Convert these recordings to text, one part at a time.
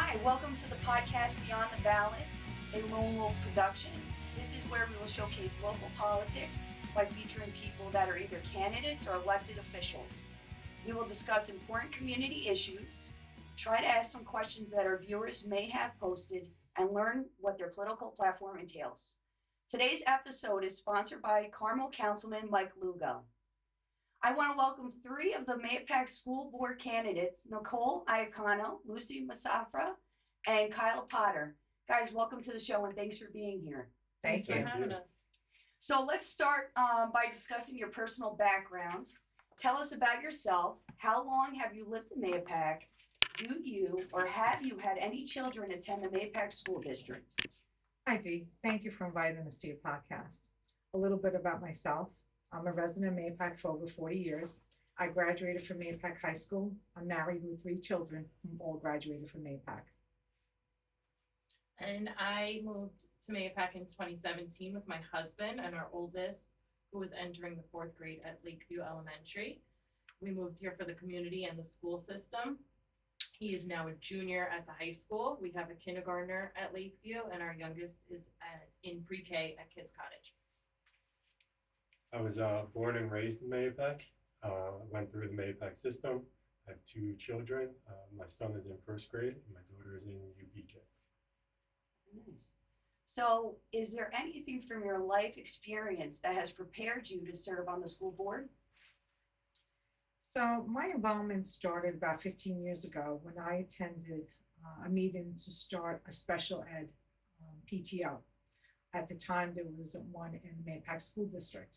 Hi, welcome to the podcast Beyond the Ballot, a Lone Wolf production. This is where we will showcase local politics by featuring people that are either candidates or elected officials. We will discuss important community issues, try to ask some questions that our viewers may have posted, and learn what their political platform entails. Today's episode is sponsored by Carmel Councilman Mike Lugo. I want to welcome three of the Mahopac School Board candidates, Nicole Iacono, Lucy Massafra, and Kyle Potter. Guys, welcome to the show and thanks for being here. Thanks for having us. So let's start by discussing your personal background. Tell us about yourself. How long have you lived in Mahopac? Do you or have you had any children attend the Mahopac School District? Hi, Dee. Thank you for inviting us to your podcast. A little bit about myself. I'm a resident of Mahopac for over 40 years. I graduated from Mahopac High School. I'm married with 3 children who all graduated from Mahopac. And I moved to Mahopac in 2017 with my husband and our oldest, who was entering the 4th grade at Lakeview Elementary. We moved here for the community and the school system. He is now a junior at the high school. We have a kindergartner at Lakeview, and our youngest is in pre-K at Kids Cottage. I was born and raised in Mahopac. Went through the Mahopac system. I have 2 children. My son is in 1st grade and my daughter is in UPK. Nice. So is there anything from your life experience that has prepared you to serve on the school board? So my involvement started about 15 years ago when I attended a meeting to start a special ed PTO. At the time, there was one in the Mahopac School District.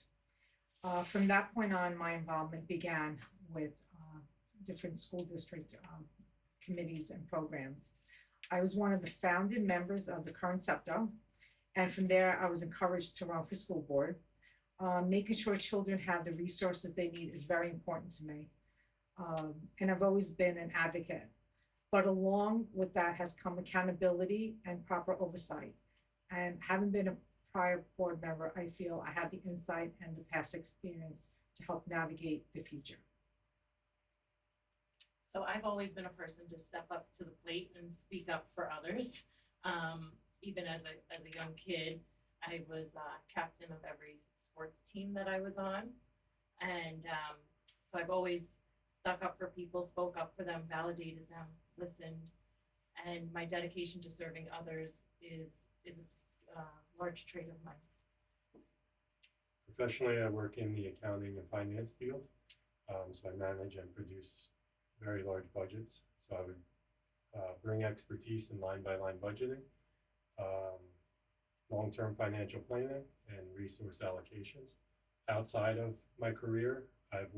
From that point on, my involvement began with different school district committees and programs. I was one of the founding members of the current SEPTO, and from there, I was encouraged to run for school board. Making sure children have the resources they need is very important to me, and I've always been an advocate. But along with that has come accountability and proper oversight. And having been a prior board member, I feel I have the insight and the past experience to help navigate the future. So I've always been a person to step up to the plate and speak up for others. Even as a young kid, I was captain of every sports team that I was on. And so I've always stuck up for people, spoke up for them, validated them, listened. And my dedication to serving others is a large trait of mine. Professionally, I work in the accounting and finance field. So I manage and produce very large budgets. So I would bring expertise in line-by-line budgeting, long-term financial planning, and resource allocations. Outside of my career, I've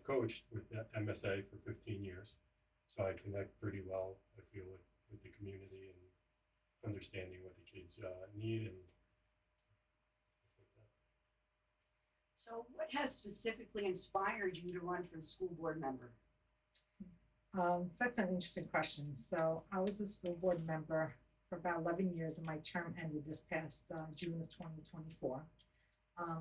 coached with the MSA for 15 years. So I connect pretty well, I feel, with the community and understanding what the kids need and stuff like that. So what has specifically inspired you to run for the school board member? So that's an interesting question. So I was a school board member for about 11 years and my term ended this past June of 2024.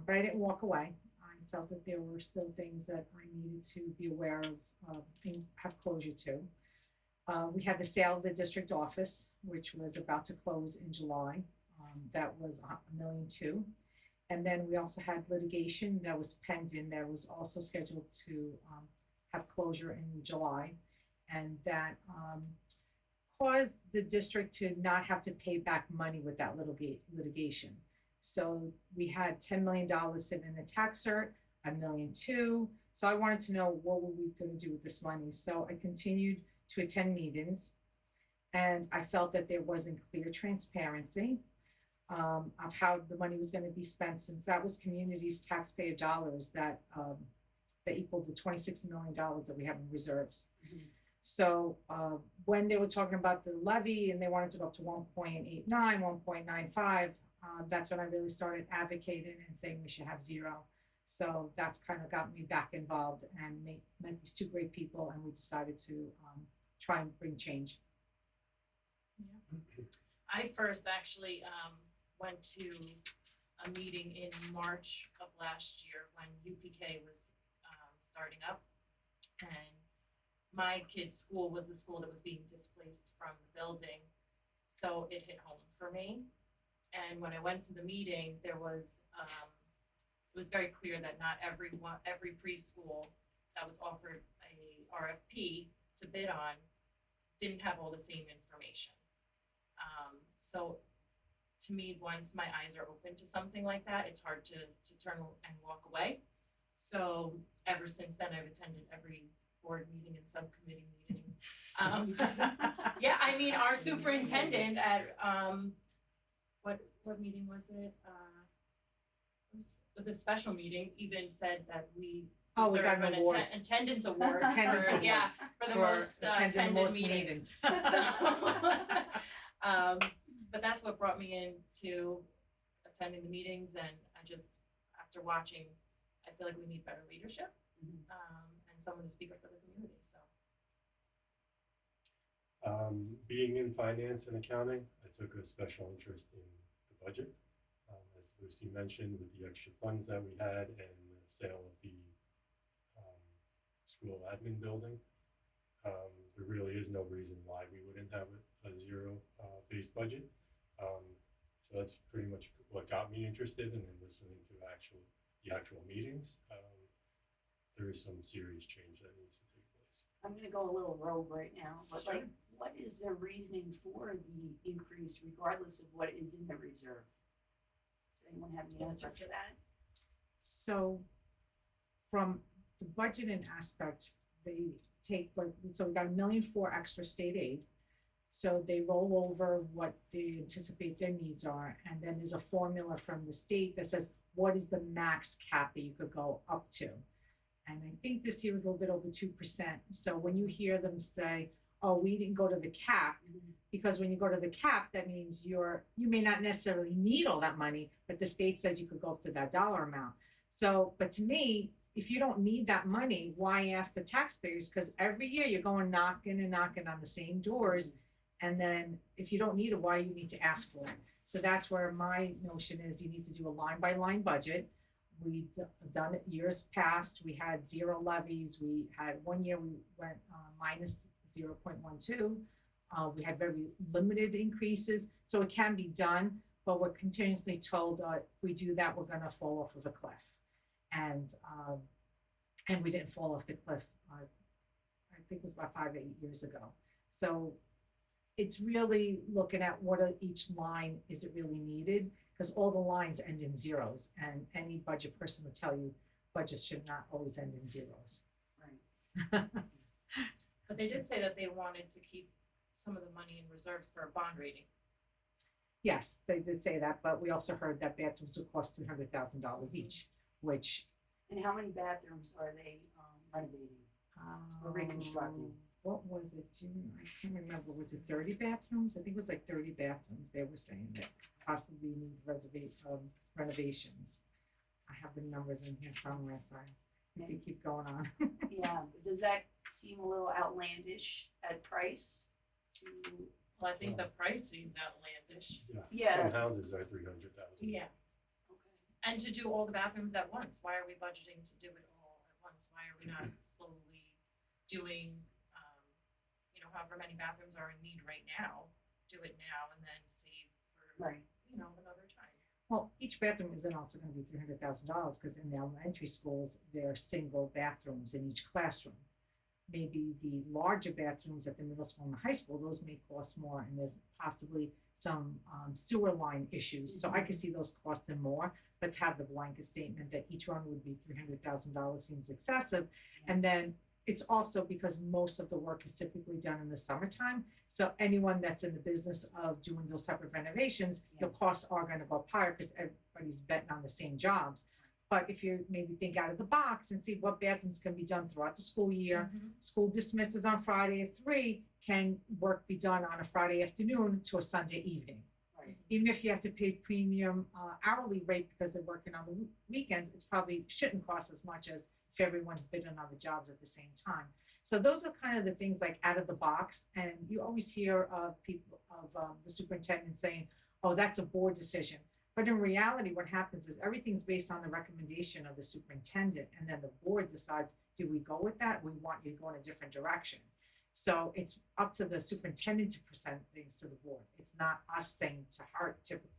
But I didn't walk away. I felt that there were still things that I needed to be aware of and have closure to. We had the sale of the district office, which was about to close in July. That was $1.2 million. And then we also had litigation that was pending that was also scheduled to have closure in July. And that caused the district to not have to pay back money with that litigation. So we had $10 million sitting in a tax cert, $1.2 million. So I wanted to know what were we going to do with this money. So I continued to attend meetings, and I felt that there wasn't clear transparency of how the money was going to be spent, since that was communities' taxpayer dollars that equaled the $26 million that we have in reserves. Mm-hmm. So when they were talking about the levy and they wanted to go up to 1.89, 1.95, that's when I really started advocating and saying we should have 0. So that's kind of got me back involved and met these 2 great people, and we decided to try and bring change. Yeah. I first actually went to a meeting in March of last year when UPK was starting up, and my kid's school was the school that was being displaced from the building. So it hit home for me. And when I went to the meeting, it was very clear that not every preschool that was offered a RFP to bid on didn't have all the same information. So to me, once my eyes are open to something like that, it's hard to turn and walk away. So ever since then, I've attended every board meeting and subcommittee meeting. Yeah, I mean, our superintendent at, what meeting was it? It was the special meeting even said that we Oh, we deserve got an an award. attendance award Attendance for, award yeah, for the most attending the attended most meetings. But that's what brought me into attending the meetings, and I just, after watching, I feel like we need better leadership, and someone to speak up for the community, so. Being in finance and accounting, I took a special interest in the budget. As Lucy mentioned, with the extra funds that we had and the sale of the school admin building, there really is no reason why we wouldn't have a zero based budget. So that's pretty much what got me interested, and then listening to the actual meetings, there is some serious change that needs to take place. I'm gonna go a little rogue right now, but Sure. like, what is the reasoning for the increase regardless of what is in the reserve? Does anyone have an answer for that? So from the budgeting aspect, they take, like, so we got $1.4 million extra state aid. So they roll over what they anticipate their needs are, and then there's a formula from the state that says, what is the max cap that you could go up to? And I think this year was a little bit over 2%. So when you hear them say, oh, we didn't go to the cap, because when you go to the cap, that means you may not necessarily need all that money, but the state says you could go up to that dollar amount. So, but to me, if you don't need that money, why ask the taxpayers? Because every year you're going knocking and knocking on the same doors. And then if you don't need it, why do you need to ask for it? So that's where my notion is, you need to do a line by line budget. We've done it years past. We had zero levies. We had 1 year we went minus 0.12. We had very limited increases. So it can be done, but we're continuously told if we do that, we're gonna fall off of a cliff. And we didn't fall off the cliff. I think it was about 5 or 8 years ago. So it's really looking at what are each line, is it really needed? Because all the lines end in zeros, and any budget person will tell you budgets should not always end in zeros. Right. But they did say that they wanted to keep some of the money in reserves for a bond rating. Yes, they did say that, but we also heard that bathrooms would cost $300,000 each, which And how many bathrooms are they renovating? Or reconstructing. What was it, June? I can't remember. Was it 30 bathrooms? I think it was like 30 bathrooms. They were saying that possibly need renovations. I have the numbers in here somewhere, so I can keep going on. Yeah, but does that seem a little outlandish at price to? Well, I think the price seems outlandish. Yeah. Some houses are 300,000. Yeah, Okay. and to do all the bathrooms at once, why are we budgeting to do it all at once? Why are we not slowly doing, however many bathrooms are in need right now, do it now and then save for, Right. Another time. Well, each bathroom isn't also going to be $300,000 because in the elementary schools, there are single bathrooms in each classroom. Maybe the larger bathrooms at the middle school and the high school, those may cost more, and there's possibly some sewer line issues. So I could see those costing more, but to have the blanket statement that each one would be $300,000 seems excessive. And then it's also because most of the work is typically done in the summertime. So anyone that's in the business of doing those type of renovations, your costs are gonna go up higher because everybody's betting on the same jobs. But if you maybe think out of the box and see what bathrooms can be done throughout the school year, school dismisses on Friday at 3, can work be done on a Friday afternoon to a Sunday evening? Right. Even if you have to pay premium hourly rate because they're working on the weekends, it's probably shouldn't cost as much as if everyone's bidding on the jobs at the same time. So those are kind of the things like out of the box, and you always hear of people, of the superintendent saying, oh, that's a board decision. But in reality, what happens is everything's based on the recommendation of the superintendent, and then the board decides, do we go with that? We want you to go in a different direction. So it's up to the superintendent to present things to the board. It's not us saying to her typically.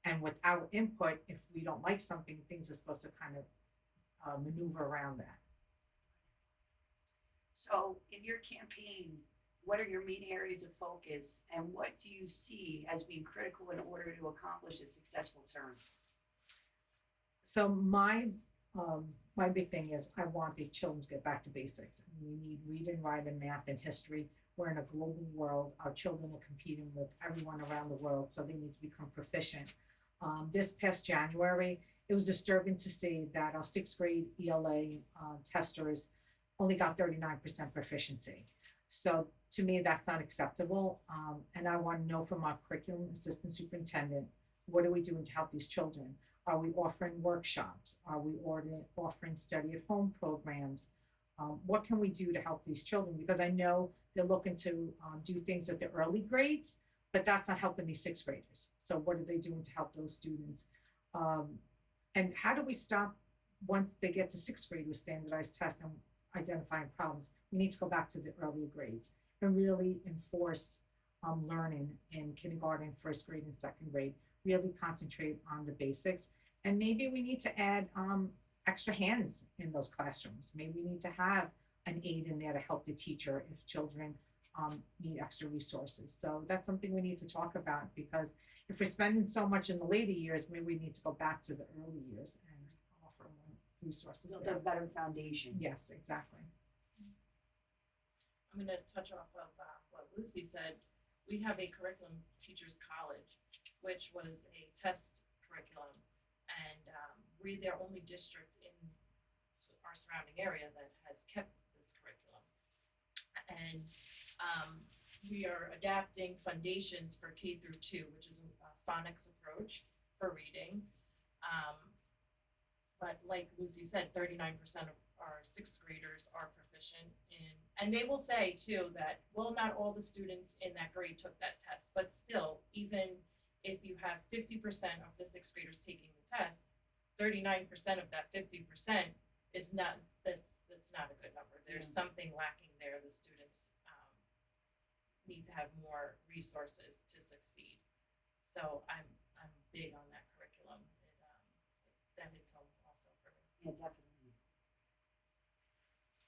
And without input, if we don't like something, things are supposed to kind of maneuver around that. So in your campaign, what are your main areas of focus and what do you see as being critical in order to accomplish a successful term? So my big thing is I want the children to get back to basics. We need reading, writing, math, and history. We're in a global world. Our children are competing with everyone around the world, so they need to become proficient. This past January, it was disturbing to see that our sixth grade ELA testers only got 39% proficiency. So to me, that's not acceptable. And I want to know from our curriculum assistant superintendent, what are we doing to help these children? Are we offering workshops? Are we offering study at home programs? What can we do to help these children? Because I know they're looking to do things at the early grades, but that's not helping these sixth graders. So what are they doing to help those students? And how do we stop once they get to sixth grade with standardized tests and identifying problems? We need to go back to the earlier grades and really enforce learning in kindergarten, first grade, and second grade. Really concentrate on the basics. And maybe we need to add extra hands in those classrooms. Maybe we need to have an aide in there to help the teacher if children need extra resources. So that's something we need to talk about, because if we're spending so much in the later years, maybe we need to go back to the early years and offer more resources Build there. a better foundation. Yes, exactly. I'm gonna touch off of what Lucy said. We have a curriculum teachers college, which was a test curriculum, and we're the only district in our surrounding area that has kept this curriculum. And we are adapting foundations for K through 2, which is a phonics approach for reading. But like Lucy said, 39% of our sixth graders are proficient in, and they will say too that, well, not all the students in that grade took that test, but still, even if you have 50% of the sixth graders taking the test, 39% of that 50% is not, that's not a good number. There's something lacking there. The students need to have more resources to succeed. So I'm big on that curriculum. That hits home also for me. Yeah, definitely.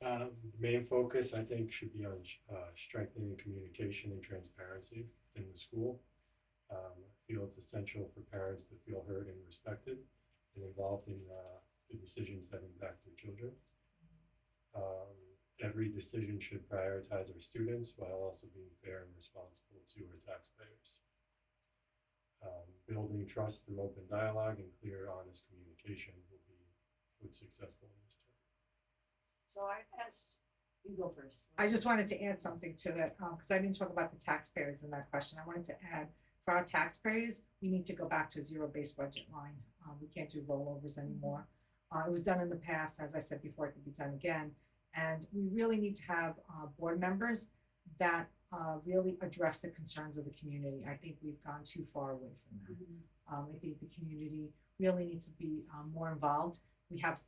The main focus, I think, should be on strengthening communication and transparency in the school. I feel it's essential for parents to feel heard and respected and involved in the decisions that impact their children. Every decision should prioritize our students while also being fair and responsible to our taxpayers. Building trust through open dialogue and clear, honest communication will be what's successful in this term. So I asked, you go first. I just wanted to add something to it, because I didn't talk about the taxpayers in that question. I wanted to add, for our taxpayers, we need to go back to a zero-based budget line. We can't do rollovers anymore. It was done in the past, as I said before, it could be done again. And we really need to have board members that really address the concerns of the community. I think we've gone too far away from that. I think the community really needs to be more involved. We have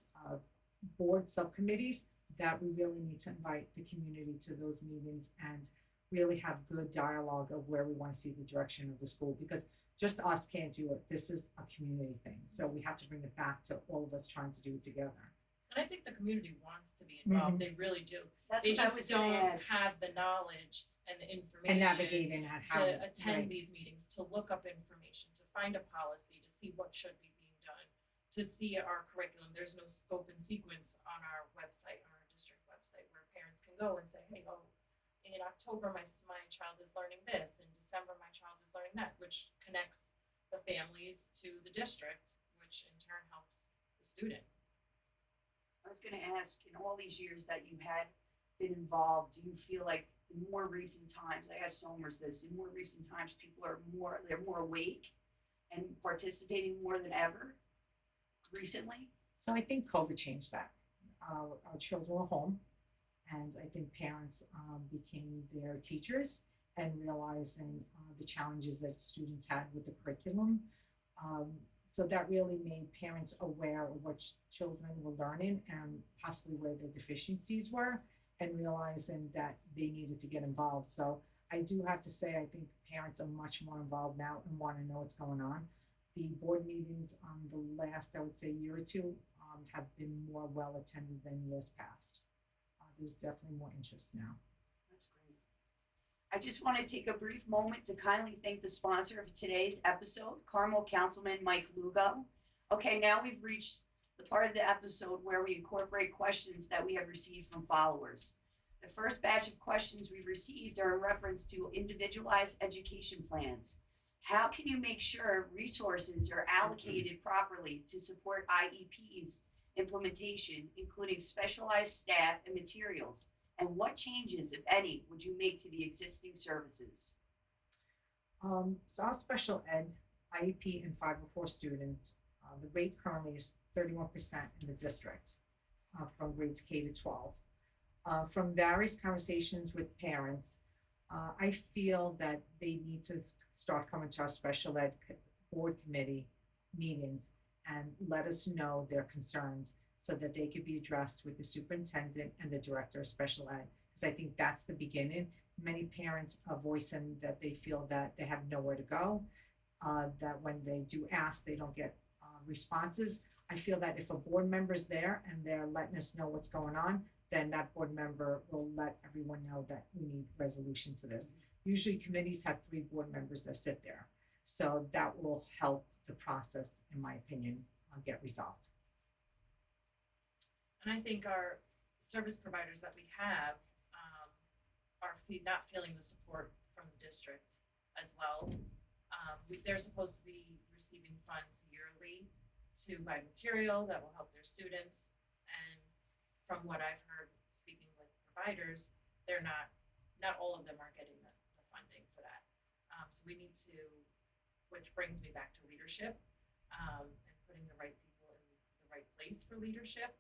board subcommittees that we really need to invite the community to those meetings and really have good dialogue of where we want to see the direction of the school, because just us can't do it. This is a community thing. So we have to bring it back to all of us trying to do it together. And I think the community wants to be involved. They really do. That's They what I just was gonna don't ask. have the knowledge and the And information navigating at how to attend right. these meetings, to look up information, to find a policy, to see what should be being done, to see our curriculum. There's no scope and sequence on our website, on our district website, where parents can go and say, hey, oh, in October my child is learning this, in December my child is learning that, which connects the families to the district, which in turn helps the student. I was gonna ask, in all these years that you had been involved, do you feel like in more recent times, I asked Somers this, in more recent times, people are they're more awake and participating more than ever recently? So I think COVID changed that. Our children were home, and I think parents became their teachers and realizing the challenges that students had with the curriculum. So that really made parents aware of what children were learning and possibly where their deficiencies were, and realizing that they needed to get involved. So I do have to say, I think parents are much more involved now and want to know what's going on. The board meetings the last, I would say, year or two have been more well attended than years past. There's definitely more interest now. That's great. I just want to take a brief moment to kindly thank the sponsor of today's episode, Carmel Councilman Mike Lugo. Okay, now we've reached the part of the episode where we incorporate questions that we have received from followers. The first batch of questions we've received are in reference to individualized education plans. How can you make sure resources are allocated properly to support IEP's implementation, including specialized staff and materials? And what changes, if any, would you make to the existing services? So our special ed, IEP, and 504 students, the rate currently is 31% in the district from grades K to 12. From various conversations with parents, I feel that they need to start coming to our special ed board committee meetings and let us know their concerns so that they could be addressed with the superintendent and the director of special ed. Because I think that's the beginning. Many parents are voicing that they feel that they have nowhere to go, that when they do ask, they don't get responses. I feel that if a board member's there and they're letting us know what's going on, then that board member will let everyone know that we need resolution to this. Usually committees have 3 board members that sit there. So that will help the process, in my opinion, get resolved. And I think our service providers that we have are not feeling the support from the district as well. They're supposed to be receiving funds yearly to buy material that will help their students. And from what I've heard speaking with providers, they're not all of them are getting the funding for that. So we need to, which brings me back to leadership and putting the right people in the right place for leadership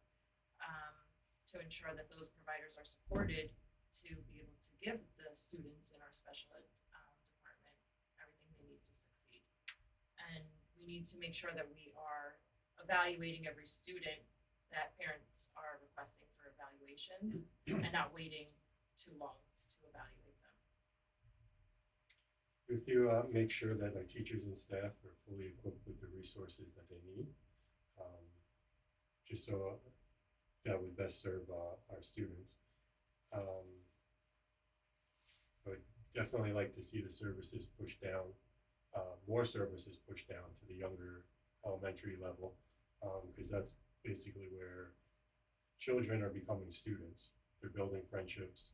to ensure that those providers are supported to be able to give the students in our special ed department everything they need to succeed. And we need to make sure that we are evaluating every student that parents are requesting for evaluations and not waiting too long to evaluate them. We have to make sure that our teachers and staff are fully equipped with the resources that they need, just so that would best serve our students. I would definitely like to see the services pushed down, more services pushed down to the younger elementary level, because that's basically where children are becoming students. They're building friendships,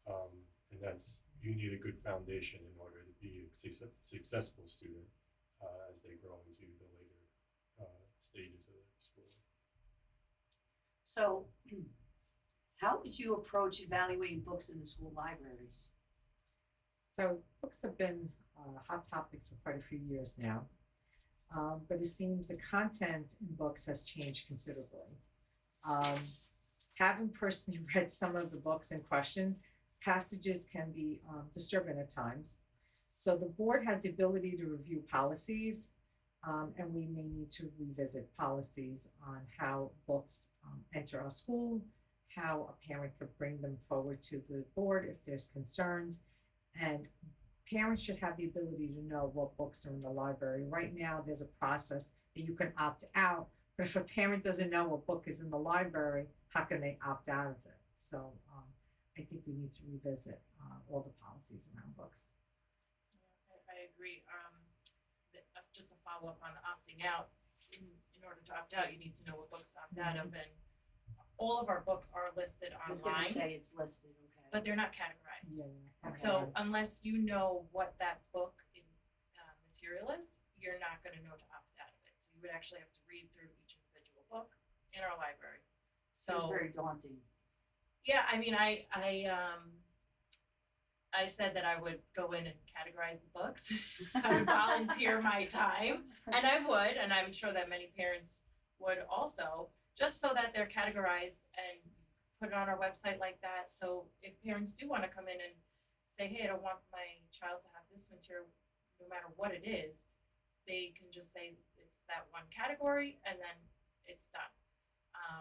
and you need a good foundation in order to be a successful student as they grow into the later stages of their school. So, how would you approach evaluating books in the school libraries? So books have been a hot topic for quite a few years now, but it seems the content in books has changed considerably. Having personally read some of the books in question, passages can be disturbing at times. So the board has the ability to review policies, and we may need to revisit policies on how books enter our school, how a parent could bring them forward to the board if there's concerns. And parents should have the ability to know what books are in the library. Right now, there's a process that you can opt out, but if a parent doesn't know what book is in the library, how can they opt out of it? So I think we need to revisit all the policies around books. Yeah, I agree. Just a follow-up on opting out. In order to opt out, you need to know what books to opt out of, and all of our books are listed I was gonna online, say it's listed, okay. but they're not categorized. Yeah. So unless you know what that book material is, you're not gonna know to opt out of it. So you would actually have to read through each individual book in our library. So It's very daunting. yeah, I mean, I said that I would go in and categorize the books. I would volunteer my time, and I would, and I'm sure that many parents would also, just so that they're categorized and put it on our website like that. So if parents do want to come in and say, hey, I don't want my child to have this material, no matter what it is, they can just say it's that one category and then it's done.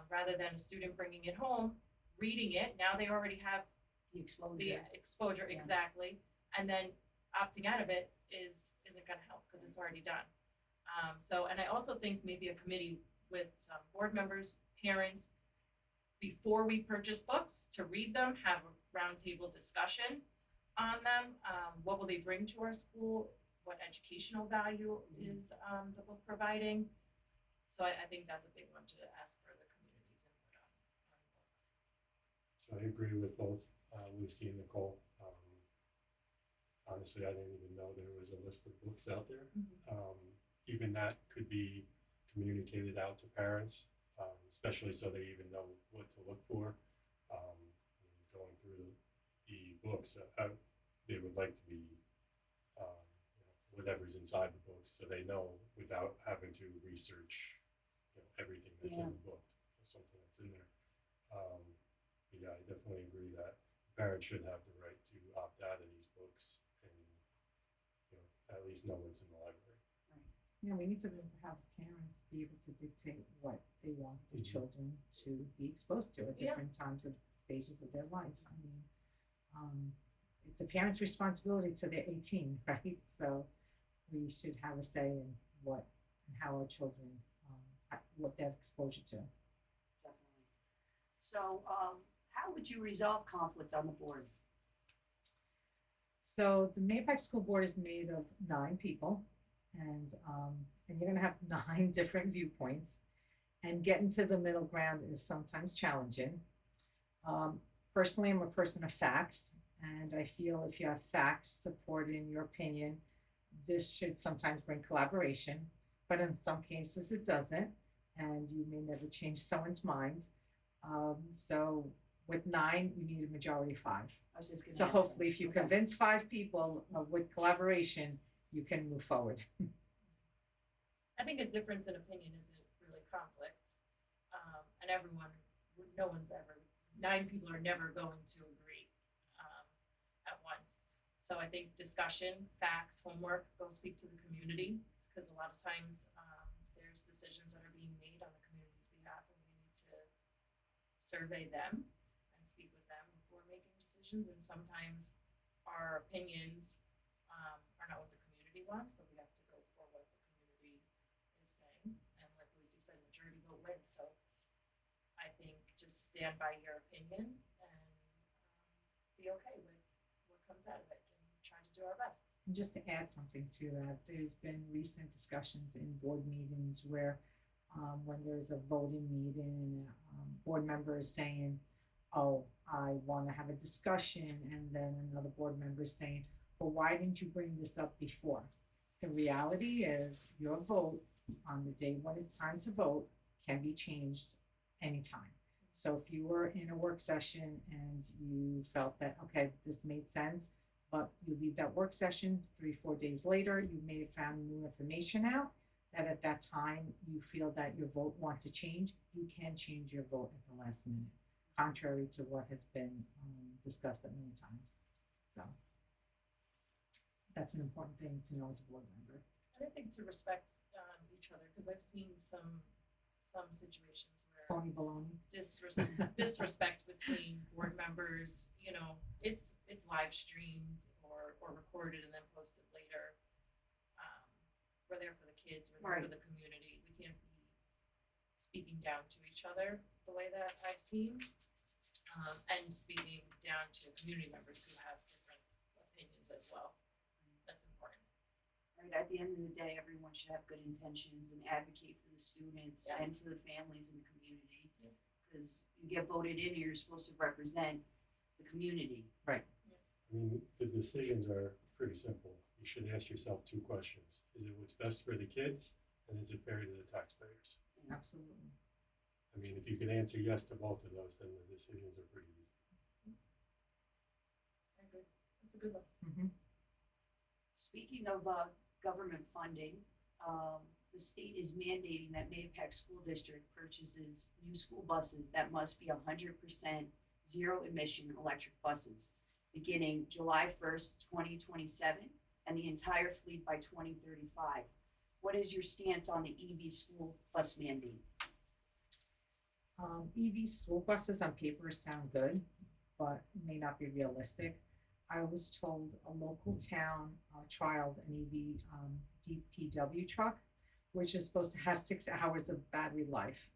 Rather than a student bringing it home, reading it, now they already have The the exposure. exposure Yeah. exactly, and then opting out of it isn't gonna help, cause it's already done. So, and I also think maybe a committee with some board members, parents, before we purchase books, to read them, have a roundtable discussion on them. What will they bring to our school? What educational value is the book providing? So I think that's a big one to ask for the community's input on books. So I agree with both Lucy and Nicole. Honestly, I didn't even know there was a list of books out there. Even that could be communicated out to parents, especially so they even know what to look for. Going through the books, they would like to be whatever's inside the books, so they know without having to research everything that's in the book or something that's in there. But yeah, I definitely agree that parents should have the right to opt out of these books and at least know what's in the library. Yeah, we need to have parents be able to dictate what they want their Mhm. children to be exposed to at Yeah. different times of stages of their life. I mean, it's a parent's responsibility till they're 18, right? So we should have a say in what and how our children, what they have exposure to. Definitely. So, how would you resolve conflict on the board? So the Mahopac School Board is made of 9 people, and you're gonna have 9 different viewpoints, and getting to the middle ground is sometimes challenging. Personally, I'm a person of facts, and I feel if you have facts supporting your opinion, this should sometimes bring collaboration, but in some cases it doesn't, and you may never change someone's mind. So with 9, you need a majority of 5. I was just gonna So ask hopefully, that. if you Okay. convince 5 people with collaboration, you can move forward. I think a difference in opinion isn't really conflict. And no one's ever, 9 people are never going to agree at once. So I think discussion, facts, homework, go speak to the community, because a lot of times there's decisions that are being made on the community's behalf, and we need to survey them and speak with them before making decisions. And sometimes our opinions are not what the community wants, but we have to go for what the community is saying. And like Lucy said, majority vote wins. So I think just stand by your opinion and be okay with what comes out of it and try to do our best. And just to add something to that, there's been recent discussions in board meetings where when there's a voting meeting, board member is saying, oh, I want to have a discussion, and then another board member is saying, well, why didn't you bring this up before? The reality is your vote on the day when it's time to vote can be changed anytime. So if you were in a work session and you felt that, okay, this made sense, but you leave that work session 3-4 days later, you may have found new information out that at that time you feel that your vote wants to change, you can change your vote at the last minute, contrary to what has been discussed at many times. So that's an important thing to know as a board member. And I think to respect each other, because I've seen some situations where Phony baloney. disrespect between board members, it's live streamed or recorded and then posted later. We're there for the kids, we're there for the community. We can't be speaking down to each other the way that I've seen. And speaking down to community members who have different opinions as well. That's important. Right, at the end of the day, everyone should have good intentions and advocate for the students and for the families in the community. Because you get voted in, you're supposed to represent the community. Right. I mean, the decisions are pretty simple. You should ask yourself 2 questions. Is it what's best for the kids, and is it fair to the taxpayers? Absolutely. I mean, if you can answer yes to both of those, then the decisions are pretty easy. I agree. That's a good one. Mm-hmm. Speaking of government funding, the state is mandating that Mahopac School District purchases new school buses that must be 100% zero emission electric buses, beginning July 1st, 2027, and the entire fleet by 2035. what is your stance on the EV school bus mandate? EV school buses on paper sound good, but may not be realistic. I was told a local town trialed an EV DPW truck, which is supposed to have 6 hours of battery life,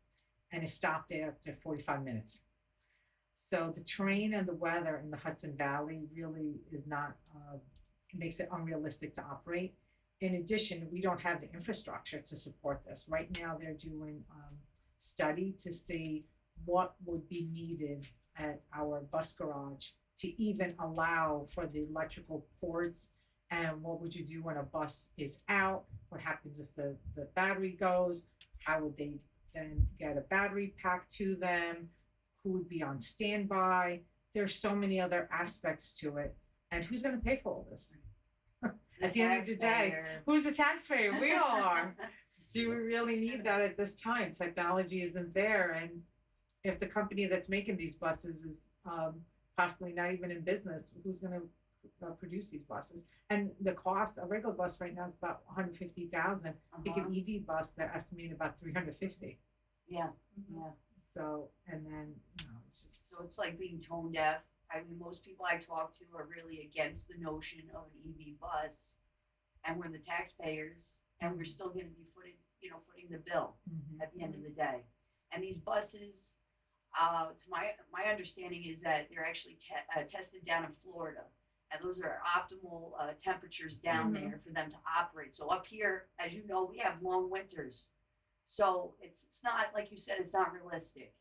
and it stopped after 45 minutes. So the terrain and the weather in the Hudson Valley really is not, makes it unrealistic to operate. In addition, we don't have the infrastructure to support this. Right now, they're doing study to see what would be needed at our bus garage to even allow for the electrical ports, and what would you do when a bus is out? What happens if the battery goes? How would they then get a battery pack to them? Who would be on standby? There's so many other aspects to it, and who's going to pay for all this? At the end of the day, Taxpayer. who's the taxpayer? We all are. Do we really need that at this time? Technology isn't there, and if the company that's making these buses is possibly not even in business, who's going to produce these buses? And the cost, a regular bus right now is about 150,000. I think an EV bus they're estimating about 350. Yeah, Mhm. yeah. So, and then it's just So it's like being tone deaf. I mean, most people I talk to are really against the notion of an EV bus, and we're the taxpayers, and we're still going to be footing the bill at the end of the day. And these buses, to my understanding is that they're actually tested down in Florida, and those are optimal temperatures down Mhm. there for them to operate. So up here, as you know, we have long winters, so it's not like you said, it's not realistic.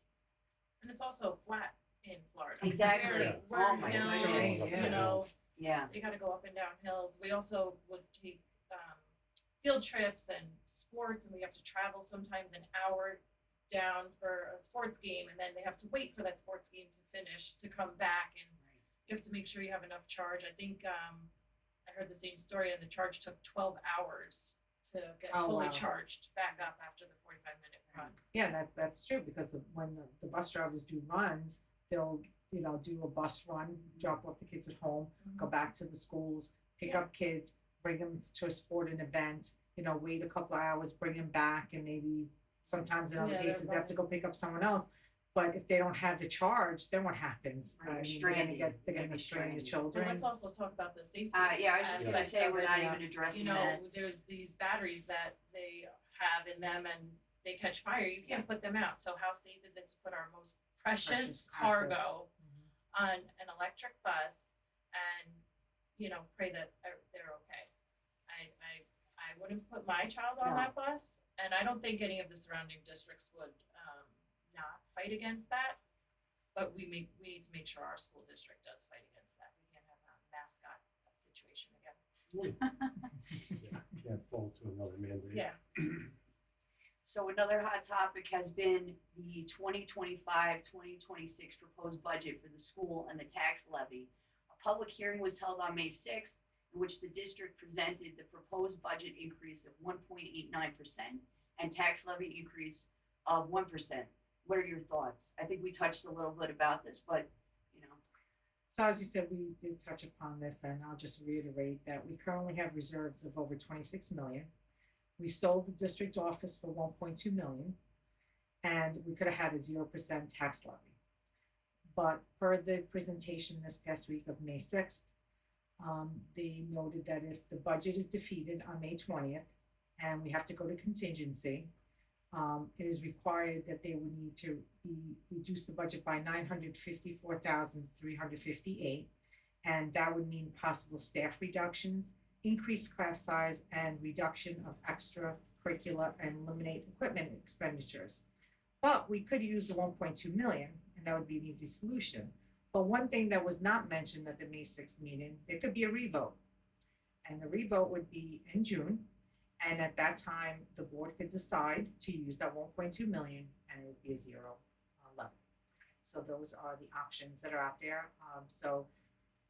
And it's also flat in Florida. Exactly. We're, Yeah. we're Oh my hills, goodness. you know, Yeah. you gotta go up and down hills. We also would take field trips and sports, and we have to travel sometimes an hour down for a sports game, and then they have to wait for that sports game to finish to come back, and you have to make sure you have enough charge. I think I heard the same story, and the charge took 12 hours to get Oh, fully wow. charged back up after the 45-minute run. Yeah, that's true, because when the bus drivers do runs, they'll do a bus run, drop off the kids at home, go back to the schools, pick Yeah. up kids, bring them to a sporting event, wait a couple of hours, bring them back, and maybe sometimes in other Yeah, they're cases they have to go pick up someone else. But if they don't have the charge, then what happens? Right, I mean, stranded. they're gonna Maybe be stranded stranded. children. And let's also talk about the safety. Yeah, I was just gonna aspect say of we're it. not yeah. even addressing You know, that. there's these batteries that they have in them, and they catch fire. You can't put them out. So how safe is it to put our most precious Precious cargo assets. on an electric bus and pray that they're okay? I wouldn't put my child on No. that bus, and I don't think any of the surrounding districts would not fight against that. But we need to make sure our school district does fight against that. We can't have a mascot situation again. Yeah, can't fall to another mandate. Yeah. So another hot topic has been the 2025-2026 proposed budget for the school and the tax levy. A public hearing was held on May 6th, in which the district presented the proposed budget increase of 1.89% and tax levy increase of 1%. What are your thoughts? I think we touched a little bit about this, but So as you said, we did touch upon this, and I'll just reiterate that we currently have reserves of over 26 million. We sold the district office for 1.2 million, and we could have had a 0% tax levy. But per the presentation this past week of May 6th, they noted that if the budget is defeated on May 20th, and we have to go to contingency, it is required that they would need to reduce the budget by 954,358, and that would mean possible staff reductions, increased class size, and reduction of extracurricular and eliminate equipment expenditures. But we could use the 1.2 million, and that would be an easy solution. But one thing that was not mentioned at the May 6th meeting, there could be a revote, and the revote would be in June. And at that time, the board could decide to use that 1.2 million, and it would be a zero level. So those are the options that are out there. So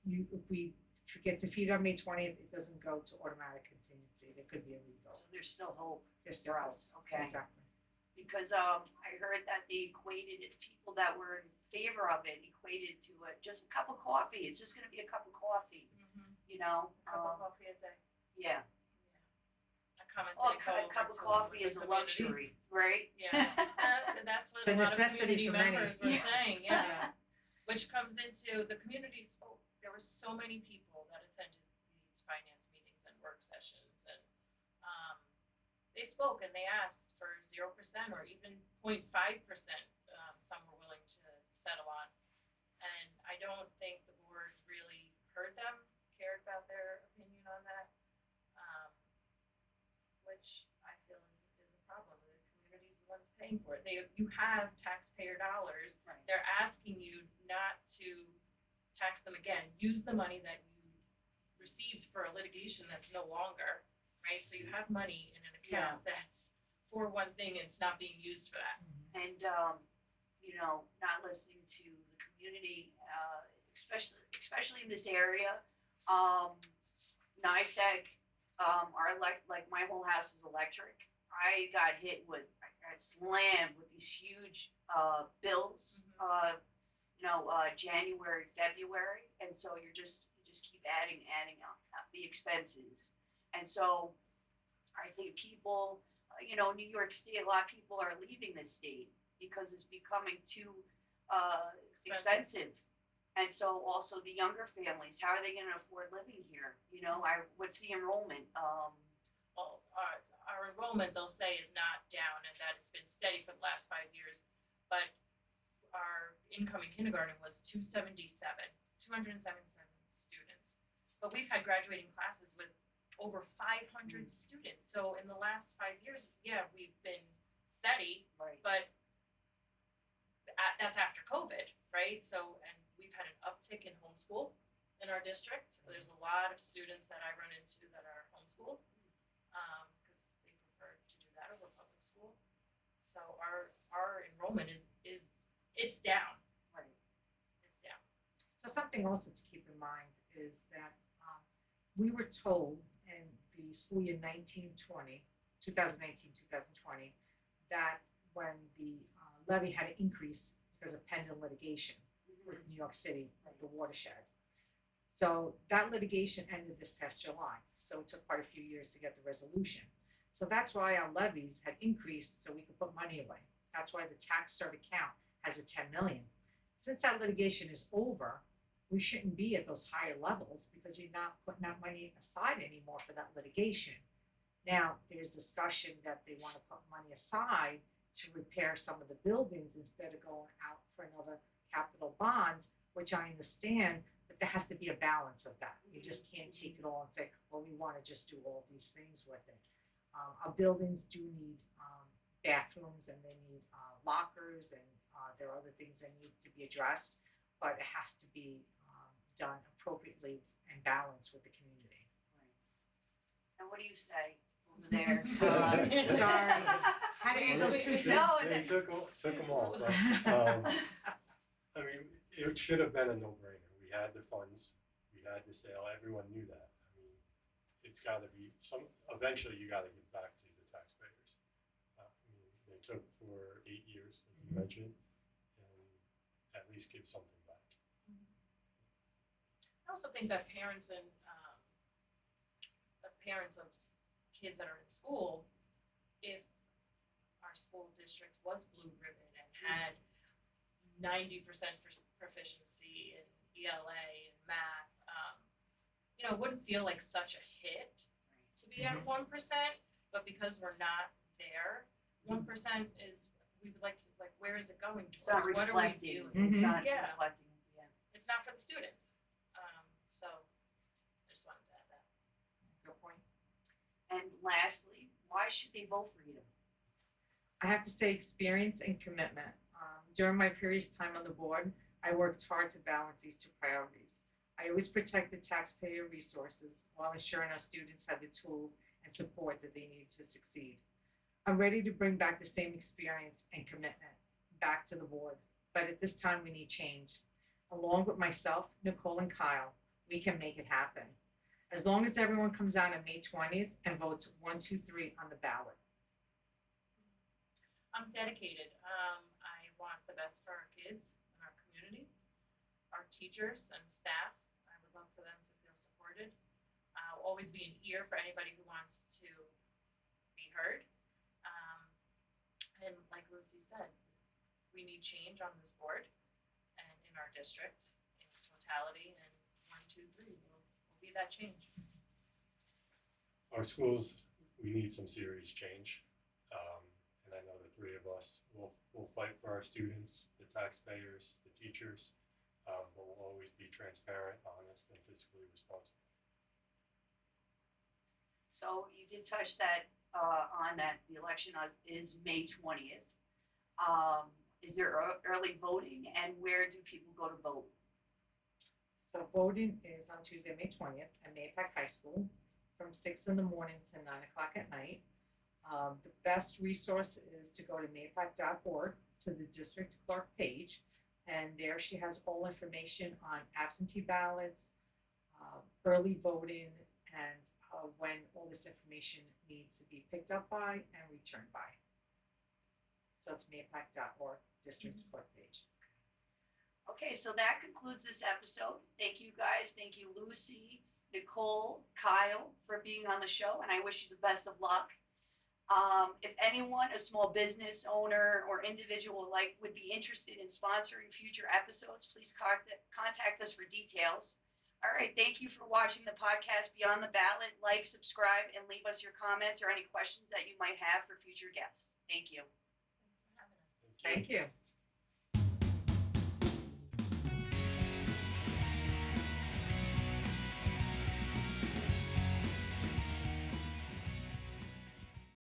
if we gets defeated on May 20th, it doesn't go to automatic contingency. There could be a revote. so there's still hope There's still for hope. us, okay? Exactly. Because I heard that they equated it, people that were in favor of it equated to just a cup of coffee. It's just gonna be a cup of coffee, Cup of um, coffee a day. yeah. A comment Oh, didn't go a over cup of to coffee the is a community. luxury, right? Yeah, that's what It's a a lot of necessity community for many. members were Yeah. saying, yeah. Which comes into, the community spoke, there were so many people that attended these finance meetings and work sessions, and they spoke and they asked for 0% or even 0.5%, some were willing to settle on. And I don't think the board really heard them, cared about their opinion on that, which I feel is a problem. The community's the ones paying for it. You have taxpayer dollars. Right. They're asking you not to tax them again. Use the money that you received for a litigation that's no longer, right? So you have money in an account that's for one thing and it's not being used for that. And, not listening to the community, especially in this area. NISEC, like my whole house is electric. I got hit with, I got slammed with these huge bills, January, February, and so you just keep adding up the expenses. And so I think people, New York State, a lot of people are leaving the state because it's becoming too expensive. And so also the younger families, how are they gonna afford living here? What's the enrollment? Well, our enrollment, they'll say, is not down and that it's been steady for the last 5 years. But our incoming kindergarten was 277 students. But we've had graduating classes with over 500 students. So in the last 5 years, yeah, we've been steady, Right. but that's after COVID, right? So, and we've had an uptick in homeschool in our district. There's a lot of students that I run into that are homeschooled, because they prefer to do that over public school. So our enrollment is it's down. Right. It's down. So something also to keep in mind is that we were told in the school year 2019-20, that when the levy had to increase because of pending litigation with New York City, like the watershed. So that litigation ended this past July, so it took quite a few years to get the resolution. So that's why our levies had increased so we could put money away. That's why the tax cert account has a 10 million. Since that litigation is over, we shouldn't be at those higher levels because you're not putting that money aside anymore for that litigation. Now, there's discussion that they want to put money aside to repair some of the buildings instead of going out for another capital bond, which I understand, but there has to be a balance of that. You just can't take it all and say, well, we want to just do all these things with it. Our buildings do need bathrooms and they need lockers and there are other things that need to be addressed, but it has to be done appropriately and balanced with the community. Right. And what do you say over there? Sorry. How do you get those two cents? No, They took them all, but, I mean, it should have been a no-brainer. We had the funds, we had the sale, everyone knew that. I mean, it's gotta be eventually you gotta give back to the taxpayers. I mean, they took for 8 years, like you mentioned, and at least give something back. I also think that parents and the parents of kids that are in school, if our school district was blue ribbon and had 90% proficiency in ELA and math, it wouldn't feel like such a hit to be at 1%, but because we're not there, 1% is, we would like where is it going towards? It's not What are we reflecting. doing? It's not Yeah. reflecting. Yeah. It's not for the students. So I just wanted to add that. Good point. And lastly, why should they vote for you? I have to say experience and commitment. During my previous time on the board, I worked hard to balance these two priorities. I always protected taxpayer resources while ensuring our students had the tools and support that they needed to succeed. I'm ready to bring back the same experience and commitment back to the board, but at this time we need change. Along with myself, Nicole and Kyle, we can make it happen. As long as everyone comes out on May 20th and votes 1, 2, 3 on the ballot. I'm dedicated. I want the best for our kids and our community, our teachers and staff. I would love for them to feel supported. I'll always be an ear for anybody who wants to heard. And like Lucy said, we need change on this board and in our district in totality, and 1, 2, 3 will be that change. Our schools, we need some serious change. And I know the three of us will fight for our students, the taxpayers, the teachers, but we'll always be transparent, honest, and fiscally responsible. So you did touch that on that the election is May 20th. Is there early voting, and where do people go to vote? So voting is on Tuesday, May 20th at Mahopac High School from 6 in the morning to 9 o'clock at night. The best resource is to go to mahopac.org to the district clerk page, and there she has all information on absentee ballots, early voting, and when all this information needs to be picked up by and returned by. So it's mahopac.org, district clerk page. Okay, so that concludes this episode. Thank you guys. Thank you, Lucy, Nicole, Kyle, for being on the show, and I wish you the best of luck. If anyone, a small business owner or individual would be interested in sponsoring future episodes, please contact us for details. All right, thank you for watching the podcast Beyond the Ballot. Like, subscribe, and leave us your comments or any questions that you might have for future guests. Thank you. Thanks for having us. Thank you.